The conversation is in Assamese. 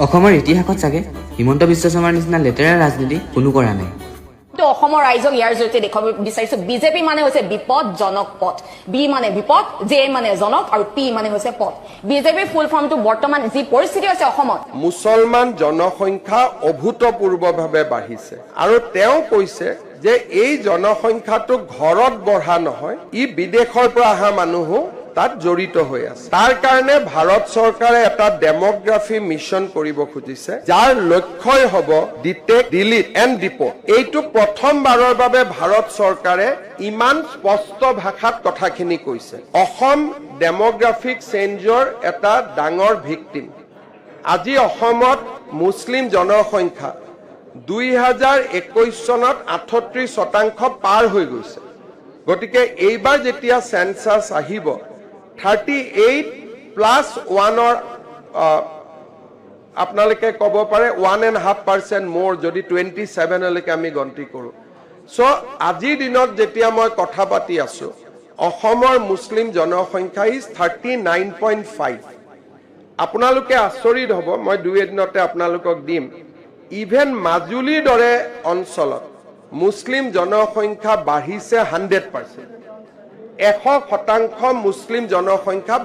অসমৰ ইতিহাসত চাগে হিমন্ত বিশ্ব শৰ্মাৰ নিচিনা লেতেৰা ৰাজনীতি কোনো কৰা নাই। অসমৰ ৰাইজক ইয়াৰ জৰিয়তে দেখুৱাব বিচাৰিছো বিজেপি মানে হৈছে বিপদজনক পথ, বি মানে বিপদ, জে মানে জনক আৰু পি মানে হৈছে পথ। বিজেপিৰ ফুল ফৰ্মটো বৰ্তমান যি পৰিস্থিতি হৈছে অসমত, মুছলমান জনসংখ্যা অভূতপূৰ্বভাৱে বাঢ়িছে আৰু তেওঁ কৈছে যে এই জনসংখ্যাটো ঘৰত বঢ়া নহয়, ই বিদেশৰ পৰা অহা মানুহো তাত জড়িত হৈ আছে। তাৰ কাৰণে ভাৰত চৰকাৰে এটা ডেমোগ্ৰাফি মিছন কৰিব খুজিছে, যাৰ লক্ষ্যই হ'ব ডিটেক্ট, ডিলিট এণ্ড ডিপোৰ্ট। এইটো প্ৰথমবাৰৰ বাবে ভাৰত চৰকাৰে ইমান স্পষ্ট ভাষাত কথাখিনি কৈছে। অসম ডেমোগ্ৰাফিক চেঞ্জৰ এটা ডাঙৰ ভিক্টিম। আজি অসমত মুছলিম জনসংখ্যা 2021 চনত 38% পাৰ হৈ গৈছে। গতিকে এইবাৰ যেতিয়া চেঞ্চাছ আহিব 38+1 আপোনালোকে ক'ব পাৰে 1.5% মোৰ যদি 27লৈকে আমি গন্তি কৰোঁ। চ' আজিৰ দিনত যেতিয়া মই কথা পাতি আছো, অসমৰ মুছলিম জনসংখ্যা ইজ 39.5। আপোনালোকে আচৰিত হ'ব, মই 2 এদিনতে আপোনালোকক দিম। ইভেন মাজুলীৰ দৰে অঞ্চলত মুছলিম জনসংখ্যা বাঢ়িছে 100%। 100% মুছলিম জনসংখ্যা